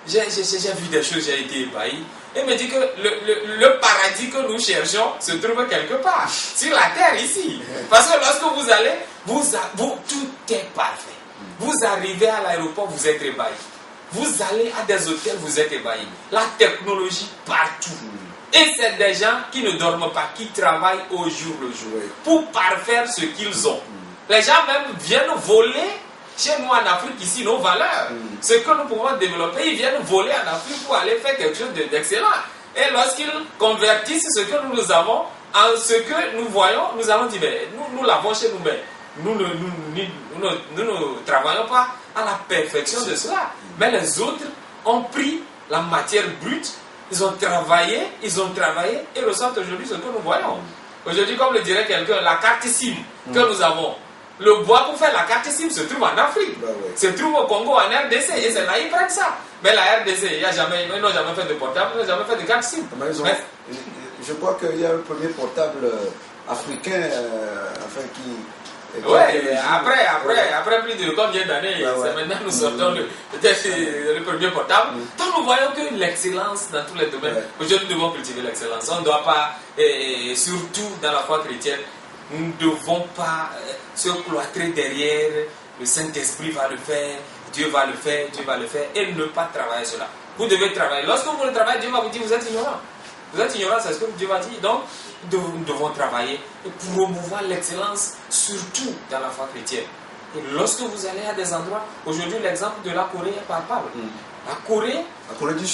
j'ai vu des choses, j'ai été ébahi. Il me dit que le paradis que nous cherchons se trouve quelque part, sur la terre ici. Parce que lorsque vous allez, tout est parfait. Vous arrivez à l'aéroport, vous êtes ébahi. Vous allez à des hôtels, vous êtes ébahi. La technologie partout. Et c'est des gens qui ne dorment pas, qui travaillent au jour le jour pour parfaire ce qu'ils ont. Les gens même viennent voler chez nous en Afrique, ici, nos valeurs. Ce que nous pouvons développer, ils viennent voler en Afrique pour aller faire quelque chose d'excellent. Et lorsqu'ils convertissent ce que nous avons en ce que nous voyons, nous allons dire, nous l'avons chez nous, mais nous ne travaillons pas à la perfection de cela. Mais les autres ont pris la matière brute, ils ont travaillé et ressortent aujourd'hui ce que nous voyons. Aujourd'hui, comme le dirait quelqu'un, la carte SIM que nous avons, le bois pour faire la carte SIM se trouve en Afrique, se trouve au Congo, en RDC, et c'est là ils prennent ça. Mais la RDC, ils n'ont jamais fait de portable, ils n'ont jamais fait de carte SIM. Je crois qu'il y a un premier portable africain, qui... Oui, après plus de combien d'années, c'est maintenant nous sortons le premier portable. Donc nous voyons que l'excellence dans tous les domaines, aujourd'hui nous devons cultiver l'excellence. On ne doit pas, surtout dans la foi chrétienne, nous ne devons pas se cloîtrer derrière le Saint-Esprit va le faire, Dieu va le faire, et ne pas travailler cela. Vous devez travailler. Lorsque vous ne travaillez, Dieu va vous dire vous êtes ignorant. Vous êtes ignorant, c'est ce que Dieu va dire. Donc, nous devons travailler et promouvoir l'excellence, surtout dans la foi chrétienne. Et lorsque vous allez à des endroits, aujourd'hui l'exemple de la Corée est palpable. La Corée du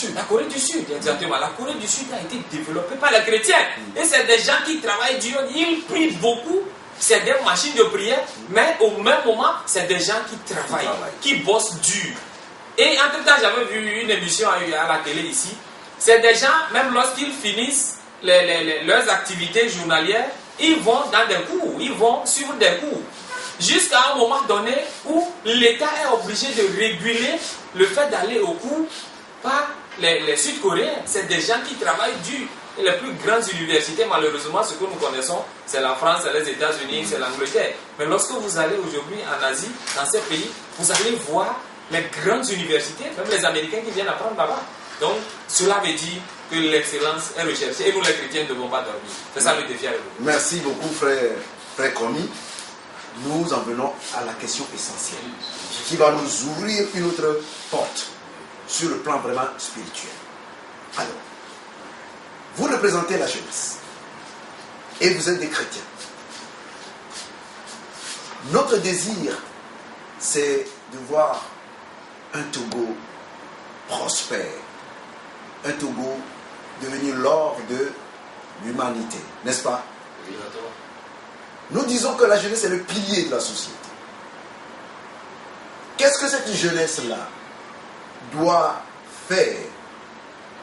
Sud, exactement. La Corée du Sud a été développée par les chrétiens. Et c'est des gens qui travaillent dur, ils prient beaucoup. C'est des machines de prière, mais au même moment, c'est des gens qui travaillent, qui bossent dur. Et entre-temps, j'avais vu une émission à la télé ici. C'est des gens, même lorsqu'ils finissent leurs activités journalières, ils vont dans des cours, ils vont suivre des cours. Jusqu'à un moment donné où l'État est obligé de réguler le fait d'aller au cours par les Sud-Coréens. C'est des gens qui travaillent dur. Et les plus grandes universités, malheureusement, ce que nous connaissons, c'est la France, c'est les États-Unis, c'est l'Angleterre. Mais lorsque vous allez aujourd'hui en Asie, dans ces pays, vous allez voir les grandes universités, même les Américains qui viennent apprendre là-bas. Donc, cela veut dire que l'excellence est recherchée et nous, les chrétiens, ne devons pas dormir. C'est ça le défi à l'époque. Merci beaucoup, frère Komi. Nous en venons à la question essentielle qui va nous ouvrir une autre porte sur le plan vraiment spirituel. Alors, vous représentez la jeunesse et vous êtes des chrétiens. Notre désir, c'est de voir un Togo prospère, un Togo devenir l'or de l'humanité, n'est-ce pas? Oui, d'accord. Nous disons que la jeunesse est le pilier de la société. Qu'est-ce que cette jeunesse-là doit faire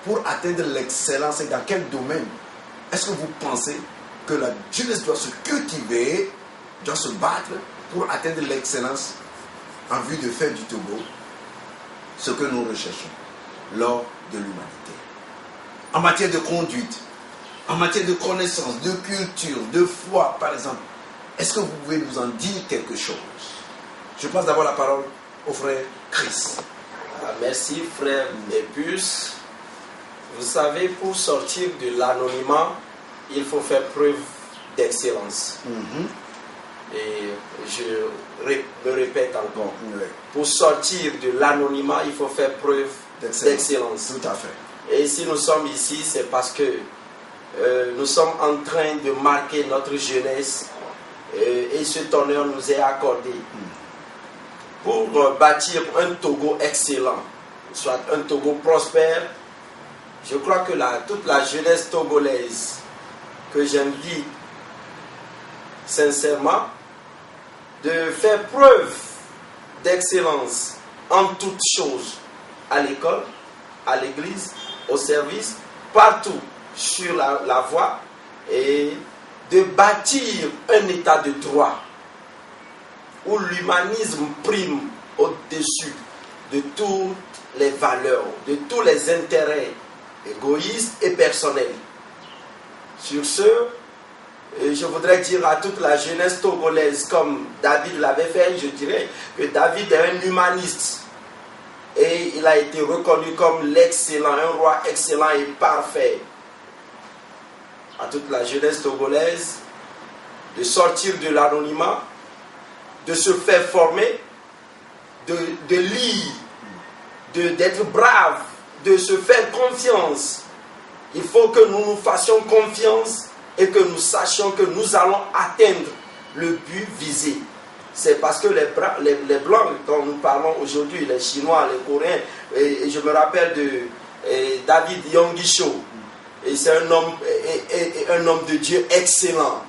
pour atteindre l'excellence et dans quel domaine? Est-ce que vous pensez que la jeunesse doit se cultiver, doit se battre pour atteindre l'excellence en vue de faire du Togo ce que nous recherchons, l'or de l'humanité? En matière de conduite, en matière de connaissance, de culture, de foi, par exemple, est-ce que vous pouvez nous en dire quelque chose? Je passe d'abord la parole au frère Chris. Merci frère Nébus. Vous savez, pour sortir de l'anonymat, il faut faire preuve d'excellence. Et je me répète encore. Pour sortir de l'anonymat, il faut faire preuve d'excellence. Tout à fait. Et si nous sommes ici, c'est parce que nous sommes en train de marquer notre jeunesse et cet honneur nous est accordé pour bâtir un Togo excellent, soit un Togo prospère, je crois que toute la jeunesse togolaise que j'invite sincèrement de faire preuve d'excellence en toutes choses, à l'école, à l'église, au service, partout sur la voie, et de bâtir un état de droit où l'humanisme prime au-dessus de toutes les valeurs, de tous les intérêts égoïstes et personnels. Sur ce, je voudrais dire à toute la jeunesse togolaise, comme David l'avait fait, je dirais que David est un humaniste. Et il a été reconnu comme l'excellent, un roi excellent et parfait. À toute la jeunesse togolaise, de sortir de l'anonymat, de se faire former, de lire, d'être brave, de se faire confiance. Il faut que nous nous fassions confiance et que nous sachions que nous allons atteindre le but visé. C'est parce que les Blancs, dont nous parlons aujourd'hui, les Chinois, les Coréens, et je me rappelle de David Yonggi-cho, et c'est un homme de Dieu excellent,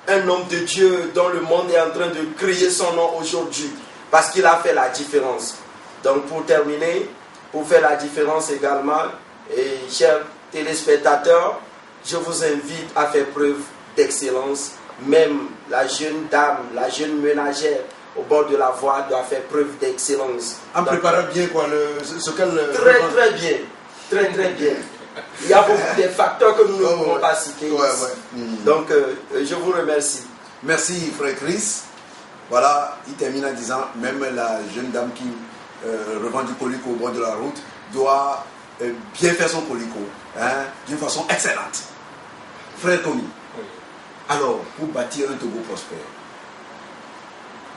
un homme de Dieu dont le monde est en train de crier son nom aujourd'hui, parce qu'il a fait la différence. Donc pour terminer, pour faire la différence également, et chers téléspectateurs, je vous invite à faire preuve d'excellence. Même la jeune dame, la jeune ménagère au bord de la voie doit faire preuve d'excellence. En préparant bien quoi, ce qu'elle... Très bien, très bien. Il y a beaucoup de facteurs que nous ne pouvons pas citer ici. Donc je vous remercie. Merci frère Chris. Voilà, il termine en disant, même la jeune dame qui revend du colico au bord de la route doit bien faire son colico, hein, d'une façon excellente. Frère Komi, alors, pour bâtir un Togo prospère,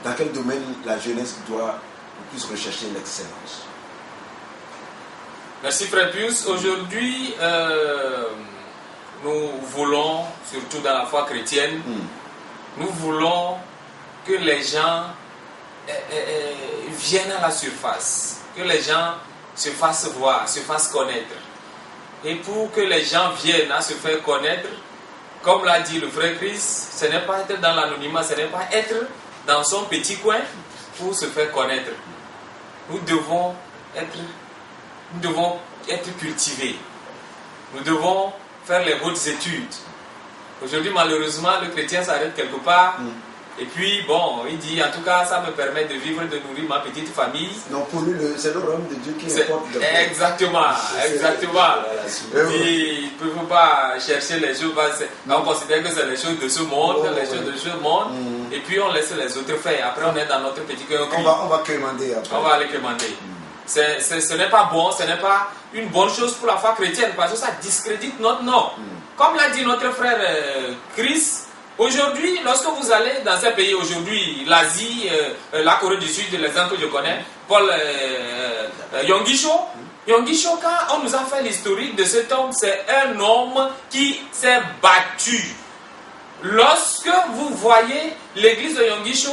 dans quel domaine la jeunesse doit le plus rechercher l'excellence? Merci frère Pius. Aujourd'hui, nous voulons, surtout dans la foi chrétienne, nous voulons que les gens viennent à la surface, que les gens se fassent voir, se fassent connaître. Et pour que les gens viennent à se faire connaître, comme l'a dit le frère Chris, ce n'est pas être dans l'anonymat, ce n'est pas être dans son petit coin pour se faire connaître. Nous devons être cultivés. Nous devons faire les hautes études. Aujourd'hui, malheureusement, le chrétien s'arrête quelque part. Et puis, bon, il dit, en tout cas, ça me permet de vivre, de nourrir ma petite famille. Non, pour lui, c'est le royaume de Dieu qui importe. Exactement. Ils ne peuvent pas chercher les choses. On considère que c'est les choses de ce monde, et puis on laisse les autres faire. Après, on est dans notre petit cœur. On va quémander après. On va aller quémander. Ce n'est pas bon, ce n'est pas une bonne chose pour la foi chrétienne, parce que ça discrédite notre nom. Comme l'a dit notre frère Chris, aujourd'hui, lorsque vous allez dans ces pays, aujourd'hui, l'Asie, la Corée du Sud, les gens que je connais, Paul Yonggi-cho, quand on nous a fait l'historique de cet homme, c'est un homme qui s'est battu. Lorsque vous voyez l'église de Yonggi-cho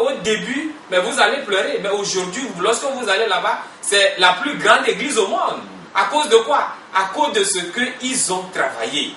au début, mais vous allez pleurer. Mais aujourd'hui, lorsque vous allez là-bas, c'est la plus grande église au monde. À cause de quoi? À cause de ce qu'ils ont travaillé.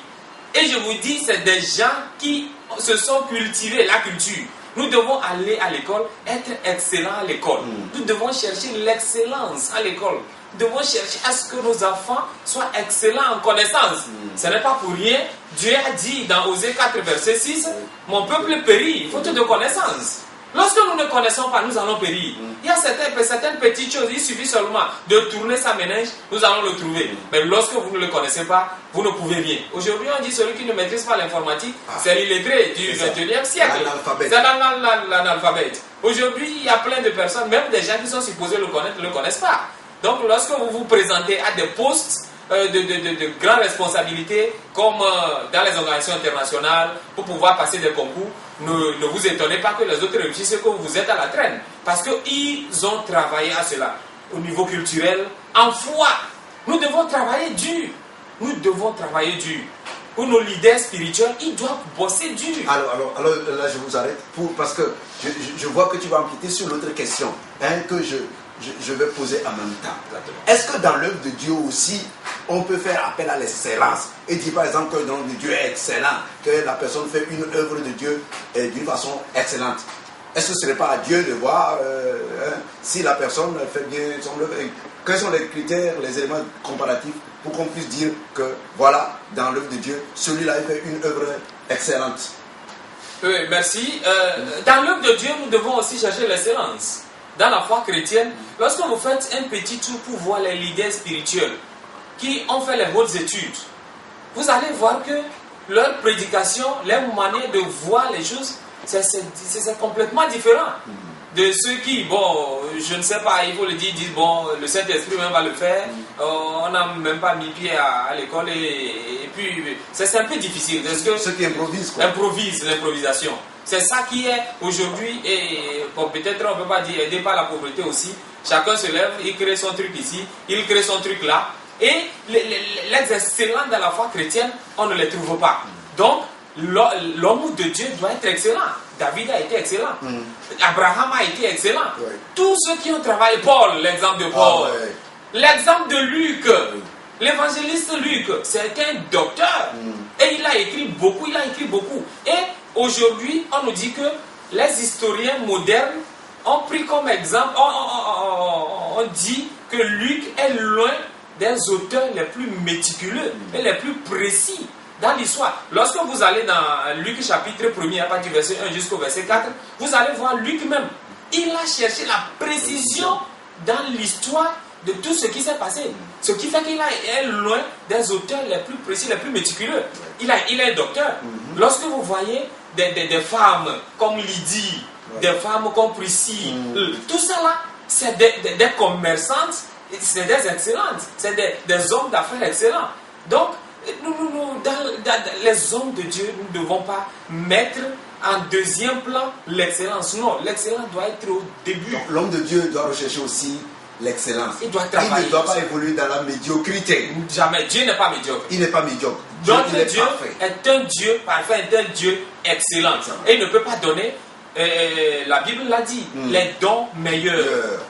Et je vous dis, c'est des gens qui se sont cultivés la culture. Nous devons aller à l'école, être excellents à l'école. Nous devons chercher l'excellence à l'école. Nous devons chercher à ce que nos enfants soient excellents en connaissance. Ce n'est pas pour rien. Dieu a dit dans Osée 4, verset 6, mon peuple périt, faute de connaissance. Lorsque nous ne connaissons pas, nous allons périr. Il y a certaines petites choses, il suffit seulement de tourner sa ménage, nous allons le trouver. Mais lorsque vous ne le connaissez pas, vous ne pouvez rien. Aujourd'hui, on dit celui qui ne maîtrise pas l'informatique, c'est l'illettré du 21e siècle. C'est l'analphabète. Aujourd'hui, il y a plein de personnes, même des gens qui sont supposés le connaître, ne le connaissent pas. Donc, lorsque vous vous présentez à des postes de grandes responsabilités, comme dans les organisations internationales, pour pouvoir passer des concours, ne vous étonnez pas que les autres réussissent, que vous êtes à la traîne. Parce qu'ils ont travaillé à cela. Au niveau culturel, en foi, nous devons travailler dur. Nous devons travailler dur. Pour nos leaders spirituels, ils doivent bosser dur. Alors là, je vous arrête parce que je vois que tu vas empiéter sur l'autre question que je vais poser en même temps. Est-ce que dans l'œuvre de Dieu aussi, on peut faire appel à l'excellence et dire par exemple que le nom de Dieu est excellent, que la personne fait une œuvre de Dieu d'une façon excellente. Est-ce que ce n'est pas à Dieu de voir si la personne fait bien son œuvre? Quels sont les critères, les éléments comparatifs pour qu'on puisse dire que voilà, dans l'œuvre de Dieu, celui-là fait une œuvre excellente? Oui, merci. Dans l'œuvre de Dieu, nous devons aussi chercher l'excellence. Dans la foi chrétienne, lorsque vous faites un petit tour pour voir les leaders spirituels qui ont fait les hautes études, vous allez voir que leur prédication, leur manière de voir les choses, c'est complètement différent de ceux qui, bon, je ne sais pas, il faut le dire, disent, bon, le Saint-Esprit même va le faire, on n'a même pas mis pied à l'école et puis c'est un peu difficile. Parce que ceux qui improvisent, quoi. Improvisent, l'improvisation. C'est ça qui est aujourd'hui, et bon, peut-être on ne peut pas dire aidé par la pauvreté aussi. Chacun se lève, il crée son truc ici, il crée son truc là. Et les excellents dans la foi chrétienne, on ne les trouve pas. Donc, l'homme de Dieu doit être excellent. David a été excellent. Abraham a été excellent. Ouais. Tous ceux qui ont travaillé, Paul, l'exemple de Paul, l'exemple de Luc, l'évangéliste Luc, c'est un docteur. Et il a écrit beaucoup, Et aujourd'hui, on nous dit que les historiens modernes ont pris comme exemple, on dit que Luc est l'un des auteurs les plus méticuleux et les plus précis dans l'histoire. Lorsque vous allez dans Luc chapitre 1er, à partir du verset 1 jusqu'au verset 4, vous allez voir Luc même. Il a cherché la précision dans l'histoire de tout ce qui s'est passé. Ce qui fait qu'il est loin des auteurs les plus précis, les plus méticuleux. Il est un docteur. Lorsque vous voyez des femmes comme Lydie, des femmes comme Priscille, tout ça là, c'est des commerçantes, c'est des excellentes, c'est des hommes d'affaires excellents. Donc, nous, dans les hommes de Dieu, nous ne devons pas mettre en deuxième plan l'excellence. Non, l'excellence doit être au début. Donc, l'homme de Dieu doit rechercher aussi l'excellence. Il doit travailler. Il ne doit pas évoluer dans la médiocrité. Jamais. Dieu n'est pas médiocre. Il n'est pas médiocre. Notre Dieu est est un Dieu parfait, est un Dieu excellent. Et il ne peut pas donner, la Bible l'a dit, les dons meilleurs,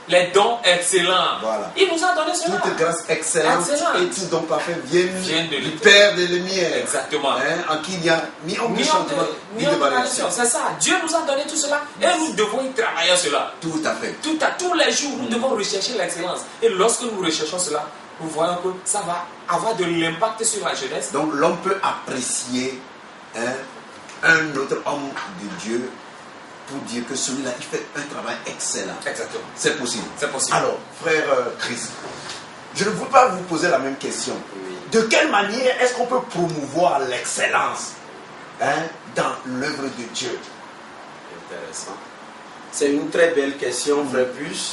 les dons excellents. Voilà. Il nous a donné cela. Toute grâce excellente et tout don parfait viennent du Père des Lumières. Exactement. En qui il n'y a ni aucun changement, ni de variation. C'est ça. Dieu nous a donné tout cela et nous devons y travailler à cela. Tout à fait. Tous les jours, nous devons rechercher l'excellence. Et lorsque nous recherchons cela, nous voyons que ça va avoir de l'impact sur la jeunesse. Donc l'homme peut apprécier un autre homme de Dieu pour dire que celui-là, il fait un travail excellent. Exactement. C'est possible. C'est possible. Alors, frère Chris, je ne veux pas vous poser la même question. De quelle manière est-ce qu'on peut promouvoir l'excellence dans l'œuvre de Dieu? Intéressant. C'est une très belle question, frère Bus.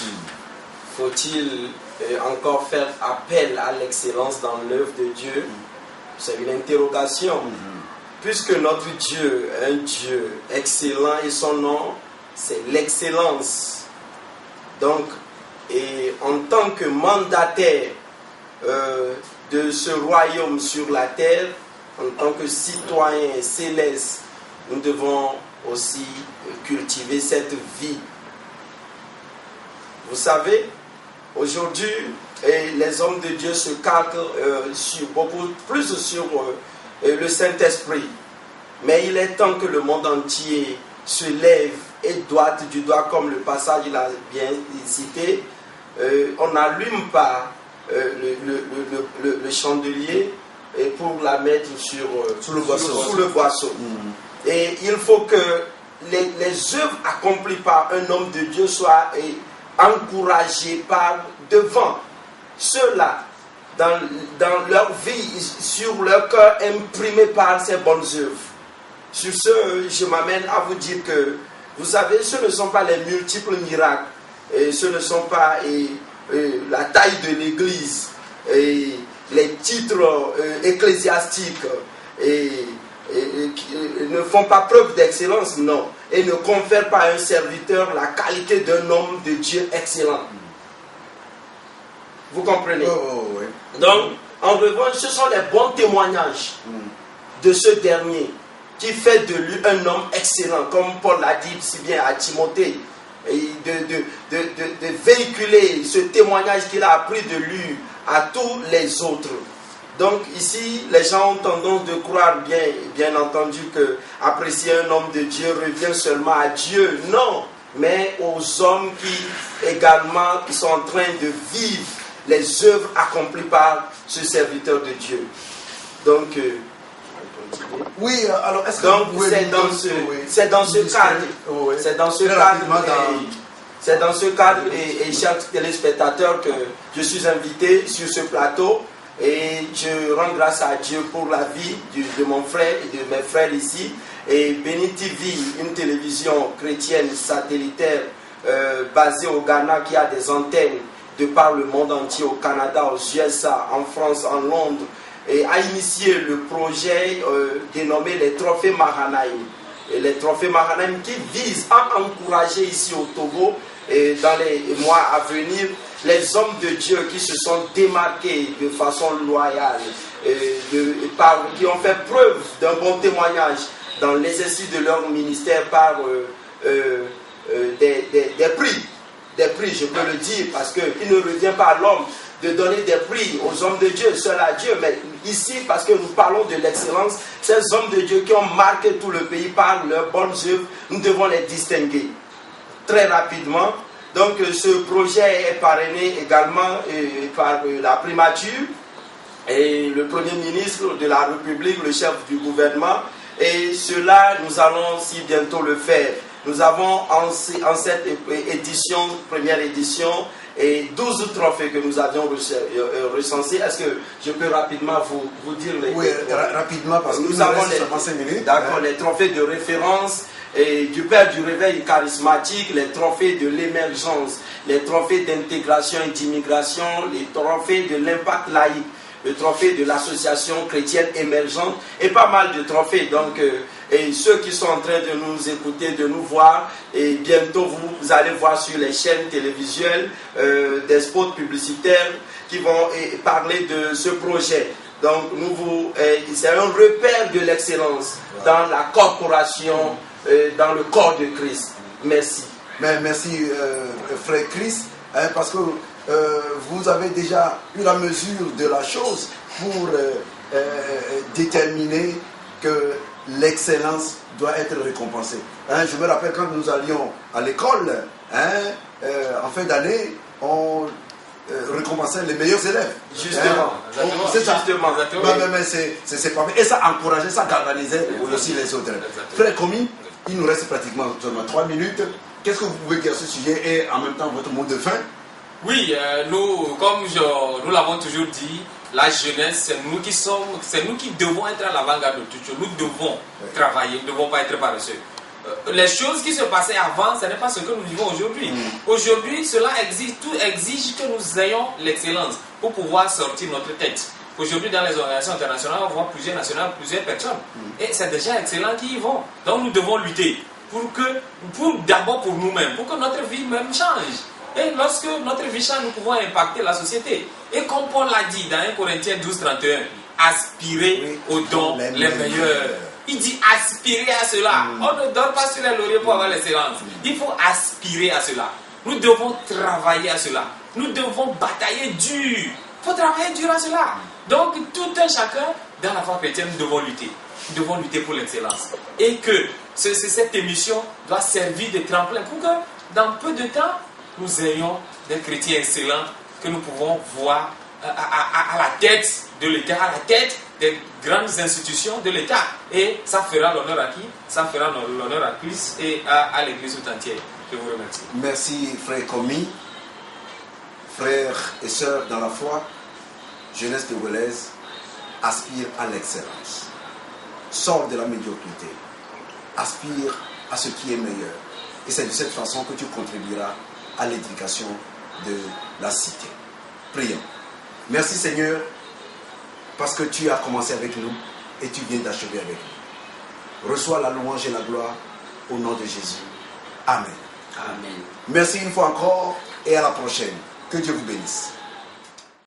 Faut-il encore faire appel à l'excellence dans l'œuvre de Dieu? C'est une interrogation. Puisque notre Dieu est un Dieu excellent et son nom, c'est l'excellence. Donc, et en tant que mandataire de ce royaume sur la terre, en tant que citoyen céleste, nous devons aussi cultiver cette vie. Vous savez, aujourd'hui, les hommes de Dieu se calquent beaucoup plus sur le Saint-Esprit. Mais il est temps que le monde entier se lève et droite du doigt, comme le passage il a bien cité. On n'allume pas le chandelier et pour la mettre sous le boisseau. Et il faut que les œuvres accomplies par un homme de Dieu soient encouragées par devant ceux-là, dans leur vie, sur leur cœur, imprimé par ces bonnes œuvres. Sur ce, je m'amène à vous dire que, vous savez, ce ne sont pas les multiples miracles, et ce ne sont pas la taille de l'église, et les titres ecclésiastiques, qui ne font pas preuve d'excellence, non, et ne confèrent pas à un serviteur la qualité d'un homme de Dieu excellent. Vous comprenez? Oui. Donc, en revanche, ce sont les bons témoignages de ce dernier qui fait de lui un homme excellent, comme Paul l'a dit si bien à Timothée, et de véhiculer ce témoignage qu'il a appris de lui à tous les autres. Donc ici, les gens ont tendance de croire bien entendu que apprécier un homme de Dieu revient seulement à Dieu. Non, mais aux hommes qui sont en train de vivre les œuvres accomplies par ce serviteur de Dieu. Donc, oui, alors est-ce que donc vous pouvez c'est dans ce cadre, oui. c'est dans ce cadre, et chers téléspectateurs, que je suis invité sur ce plateau et je rends grâce à Dieu pour la vie de mon frère et de mes frères ici. Et Béni TV, une télévision chrétienne satellitaire basée au Ghana qui a des antennes de par le monde entier, au Canada, aux USA, en France, en Londres, et a initié le projet dénommé les Trophées Mahanaïm. Et les Trophées Mahanaïm qui visent à encourager ici au Togo et dans les mois à venir les hommes de Dieu qui se sont démarqués de façon loyale, qui ont fait preuve d'un bon témoignage dans l'exercice de leur ministère par des prix, je peux le dire, parce qu'il ne revient pas à l'homme de donner des prix aux hommes de Dieu, seul à Dieu, mais ici, parce que nous parlons de l'excellence, ces hommes de Dieu qui ont marqué tout le pays par leurs bonnes œuvres, nous devons les distinguer très rapidement. Donc ce projet est parrainé également par la primature et le Premier ministre de la République, le chef du gouvernement, et cela, nous allons si bientôt le faire. Nous avons en cette édition, première édition, et 12 trophées que nous avions recensés. Est-ce que je peux rapidement vous dire les... Oui, rapidement, parce que nous avons les 5 minutes. D'accord, les trophées de référence et du Père du Réveil charismatique, les trophées de l'émergence, les trophées d'intégration et d'immigration, les trophées de l'impact laïque, le trophée de l'association chrétienne émergente et pas mal de trophées. Donc, et ceux qui sont en train de nous écouter, de nous voir, et bientôt vous allez voir sur les chaînes télévisuelles des spots publicitaires qui vont parler de ce projet. Donc, c'est un repère de l'excellence dans la corporation, dans le corps de Christ. Merci. Mais merci, frère Chris, parce que vous avez déjà eu la mesure de la chose pour déterminer que l'excellence doit être récompensée. Je me rappelle quand nous allions à l'école, en fin d'année, on récompensait les meilleurs élèves. Justement. C'est ça. Justement. Mais c'est pas vrai. Et ça encourageait, ça galvanisait aussi les autres. Frère Komi, il nous reste pratiquement seulement 3 minutes. Qu'est-ce que vous pouvez dire à ce sujet et en même temps votre mot de fin? Oui, comme nous l'avons toujours dit, la jeunesse, c'est nous qui devons être à l'avant-garde de toutes choses. Nous devons travailler, nous ne devons pas être paresseux. Les choses qui se passaient avant, ce n'est pas ce que nous vivons aujourd'hui. Aujourd'hui, cela exige, tout exige que nous ayons l'excellence pour pouvoir sortir notre tête. Aujourd'hui, dans les organisations internationales, on voit plusieurs nationales, plusieurs personnes. Et c'est déjà excellent qui y vont. Donc nous devons lutter d'abord pour nous-mêmes, pour que notre vie même change. Et lorsque notre vie change, nous pouvons impacter la société. Et comme Paul l'a dit dans 1 Corinthiens 12:31, aspirer aux dons les meilleurs. Il dit aspirer à cela. On ne dort pas sur les lauriers pour avoir l'excellence. Il faut aspirer à cela. Nous devons travailler à cela. Nous devons batailler dur. Il faut travailler dur à cela. Donc tout un chacun dans la foi chrétienne, nous devons lutter. Nous devons lutter pour l'excellence. Et que cette émission doit servir de tremplin pour que dans peu de temps, nous ayons des chrétiens excellents que nous pouvons voir à la tête de l'État, à la tête des grandes institutions de l'État. Et ça fera l'honneur à qui? Ça fera l'honneur à Christ et à l'Église tout entière. Je vous remercie. Merci, frère Komi. Frères et sœurs dans la foi, jeunesse togolaise, aspire à l'excellence. Sors de la médiocrité. Aspire à ce qui est meilleur. Et c'est de cette façon que tu contribueras à l'éducation de la cité. Prions. Merci Seigneur, parce que tu as commencé avec nous et tu viens d'achever avec nous. Reçois la louange et la gloire au nom de Jésus. Amen. Amen. Merci une fois encore et à la prochaine. Que Dieu vous bénisse.